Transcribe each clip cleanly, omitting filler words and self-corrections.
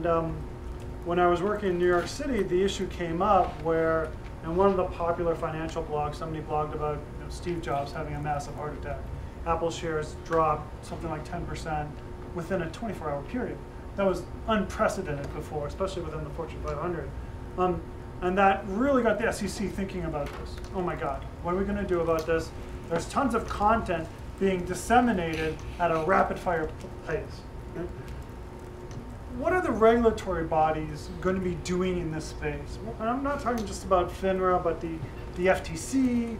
When I was working in New York City, the issue came up where, in one of the popular financial blogs, somebody blogged about Steve Jobs having a massive heart attack. Apple shares dropped something like 10% within a 24-hour period. That was unprecedented before, especially within the Fortune 500. And that really got the SEC thinking about this. Oh my God, what are we going to do about this? There's tons of content being disseminated at a rapid-fire pace. Right? What are the regulatory bodies going to be doing in this space? And I'm not talking just about FINRA, but the FTC,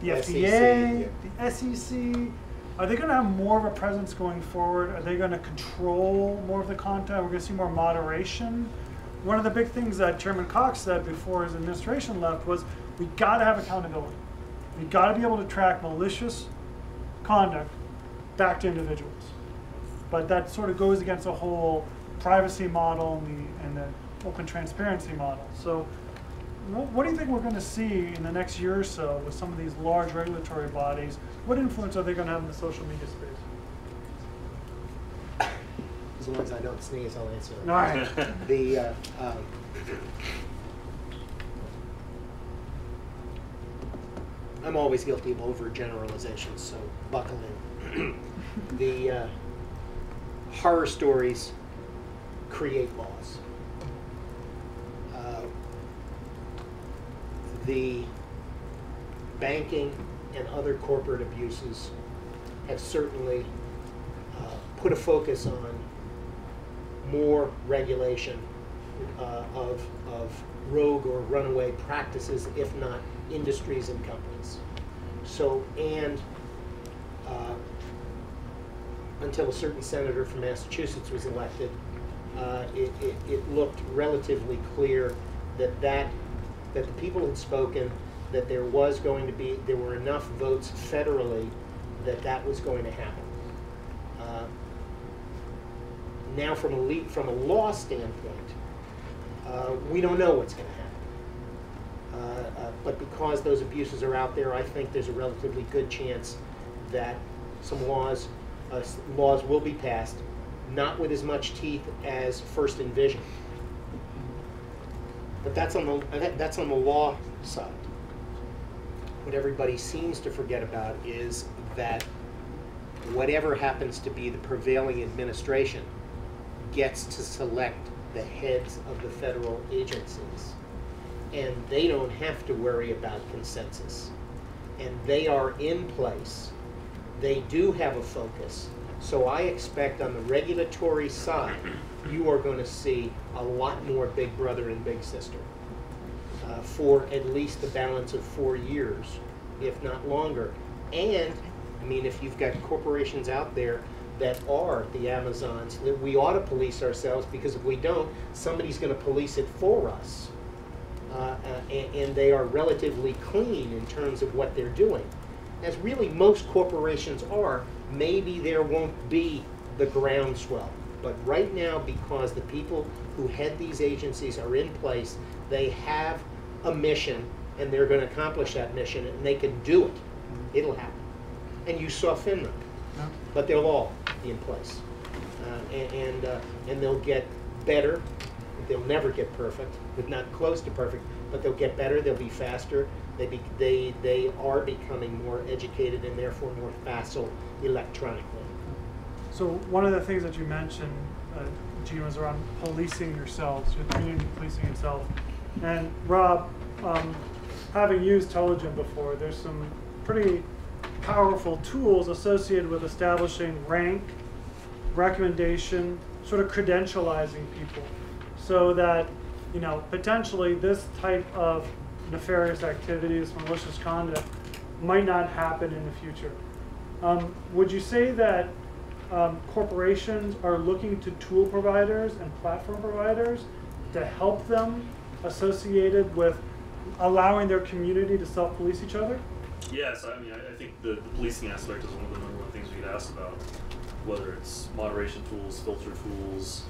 the FDA, the SEC. Are they going to have more of a presence going forward? Are they going to control more of the content? We're going to see more moderation. One of the big things that Chairman Cox said before his administration left was, we got to have accountability. We got to be able to track malicious conduct back to individuals. But that sort of goes against the whole privacy model and the open transparency model. So what do you think we're going to see in the next year or so with some of these large regulatory bodies? What influence are they going to have in the social media space? As long as I don't sneeze, I'll answer it. All right. I'm always guilty of overgeneralizations, so buckle in. The horror stories create laws. The banking and other corporate abuses have certainly put a focus on more regulation of rogue or runaway practices, if not industries and companies. So, and until a certain senator from Massachusetts was elected, it looked relatively clear that the people had spoken, that there were enough votes federally that was going to happen. Now, from a law standpoint, we don't know what's going to happen. But because those abuses are out there, I think there's a relatively good chance that some laws will be passed, not with as much teeth as first envisioned. But that's on the law side. What everybody seems to forget about is that whatever happens to be the prevailing administration gets to select the heads of the federal agencies. And they don't have to worry about consensus. And they are in place. They do have a focus. So I expect on the regulatory side, you are going to see a lot more Big Brother and Big Sister for at least the balance of 4 years, if not longer. And, I mean, if you've got corporations out there that are the Amazons, that we ought to police ourselves, because if we don't, somebody's going to police it for us. And they are relatively clean in terms of what they're doing. As really most corporations are, maybe there won't be the groundswell. But right now, because the people who head these agencies are in place, they have a mission, and they're going to accomplish that mission, and they can do it. It'll happen. And you saw FINRA. But they'll all be in place. And they'll get better. They'll never get perfect, but not close to perfect, but they'll get better, they'll be faster. They are becoming more educated and therefore more facile electronically. So one of the things that you mentioned, Gene, was around policing yourselves, your community policing itself. And Rob, having used Telligent before, there's some pretty powerful tools associated with establishing rank, recommendation, sort of credentializing people, so that, you know, potentially this type of nefarious activities, malicious conduct, might not happen in the future. Would you say that corporations are looking to tool providers and platform providers to help them associated with allowing their community to self-police each other? Yes, I mean, I think the policing aspect is one of the number one things we get asked about, whether it's moderation tools, filter tools,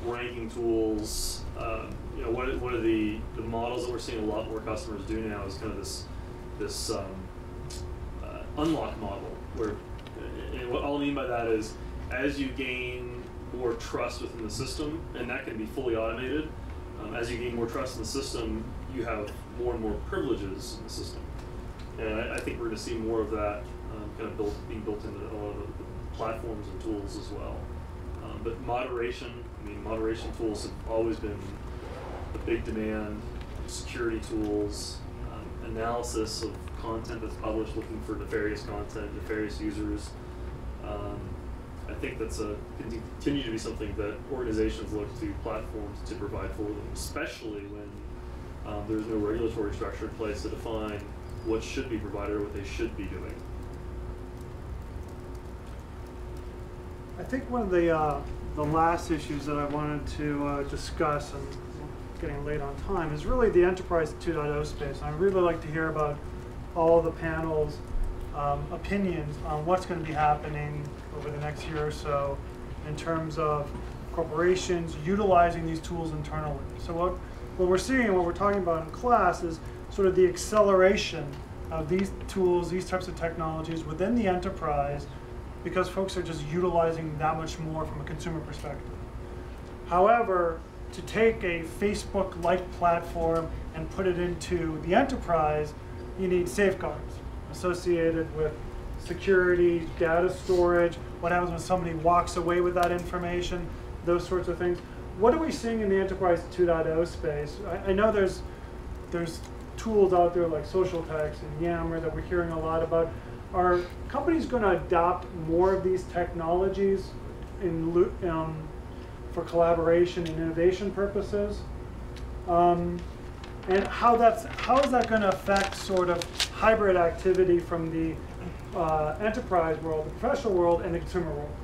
ranking tools. You know, one of the models that we're seeing a lot more customers do now is kind of this unlock model, where, and what I'll mean by that is, as you gain more trust within the system, and that can be fully automated. As you gain more trust in the system, you have more and more privileges in the system. And I think we're going to see more of that kind of being built into a lot of the platforms and tools as well. But moderation, I mean, moderation tools have always been a big demand. Security tools, analysis of content that's published, looking for nefarious content, nefarious users. I think that's continue to be something that organizations look to platforms to provide for them, especially when there's no regulatory structure in place to define what should be provided or what they should be doing. I think one of the last issues that I wanted to discuss, and getting late on time, is really the Enterprise 2.0 space. And I'd really like to hear about all the panel's opinions on what's going to be happening over the next year or so in terms of corporations utilizing these tools internally. So what we're seeing and what we're talking about in class is sort of the acceleration of these tools, these types of technologies within the enterprise, because folks are just utilizing that much more from a consumer perspective. However, to take a Facebook-like platform and put it into the enterprise, you need safeguards associated with security, data storage, what happens when somebody walks away with that information, those sorts of things. What are we seeing in the Enterprise 2.0 space? I know there's tools out there like Social Text and Yammer that we're hearing a lot about. Are companies going to adopt more of these technologies for collaboration and innovation purposes? And how is that going to affect sort of hybrid activity from the enterprise world, the professional world, and the consumer world?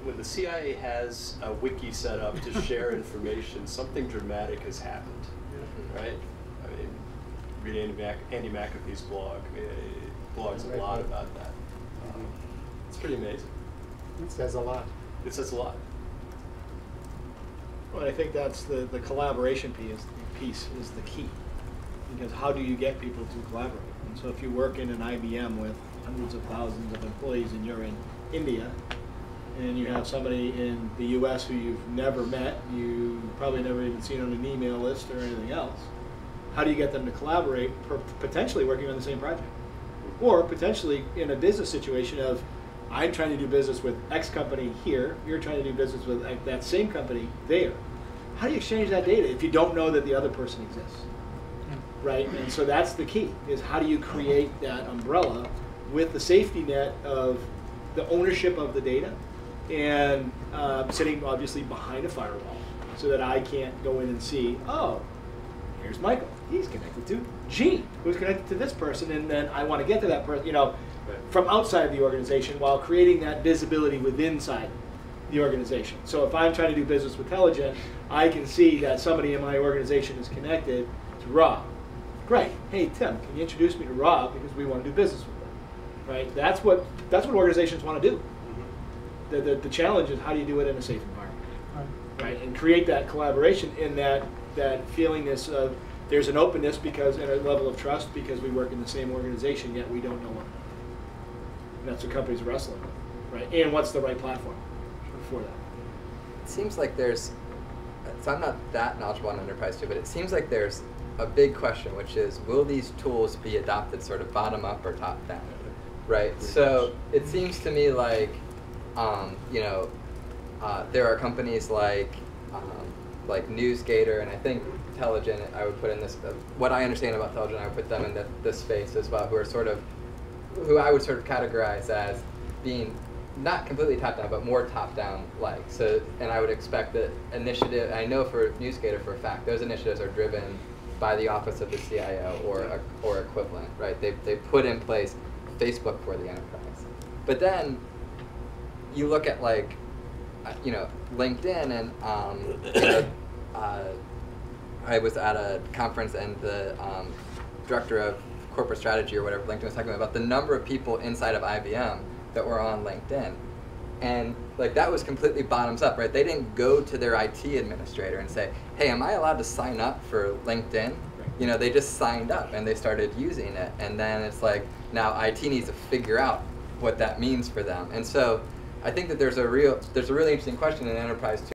When the CIA has a wiki set up to share information, something dramatic has happened, right? I mean, read Andy McAfee's blog. He blogs a lot about that. It's pretty amazing. It says a lot. It says a lot. Well, I think that's the collaboration piece is the key. Because how do you get people to collaborate? And so if you work in an IBM with hundreds of thousands of employees and you're in India, and you have somebody in the US who you've never met, you probably never even seen on an email list or anything else, how do you get them to collaborate, potentially working on the same project? Or potentially in a business situation of, I'm trying to do business with X company here, you're trying to do business with that same company there. How do you exchange that data if you don't know that the other person exists? Right? And so that's the key, is how do you create that umbrella with the safety net of the ownership of the data and sitting obviously behind a firewall so that I can't go in and see, oh, here's Michael, he's connected to Gene, who's connected to this person, and then I want to get to that person, from outside the organization while creating that visibility within inside the organization. So if I'm trying to do business with Telligent, I can see that somebody in my organization is connected to Rob. Great. Hey, Tim, can you introduce me to Rob because we want to do business with him? Right? That's what organizations want to do. The challenge is how do you do it in a safe environment, right? And create that collaboration in that feelingness of there's an openness because and a level of trust because we work in the same organization yet we don't know one another. And that's what companies are wrestling with, right? And what's the right platform for that? It seems like there's, so I'm not that knowledgeable on enterprise too, but it seems like there's a big question, which is, will these tools be adopted sort of bottom up or top down, right? So it seems to me like, there are companies like NewsGator, and I think Telligent, I would put in this, what I understand about Telligent, I would put them in this space as well, who I would sort of categorize as being not completely top-down, but more top-down like. So, and I would expect that initiative, I know for NewsGator for a fact, those initiatives are driven by the office of the CIO or equivalent, right? They put in place Facebook for the enterprise. But then you look at LinkedIn and I was at a conference and the director of corporate strategy or whatever LinkedIn was talking about the number of people inside of IBM that were on LinkedIn. And that was completely bottoms up, right? They didn't go to their IT administrator and say, hey, am I allowed to sign up for LinkedIn? They just signed up and they started using it. And then it's now IT needs to figure out what that means for them. And so I think that there's a really interesting question in enterprise too.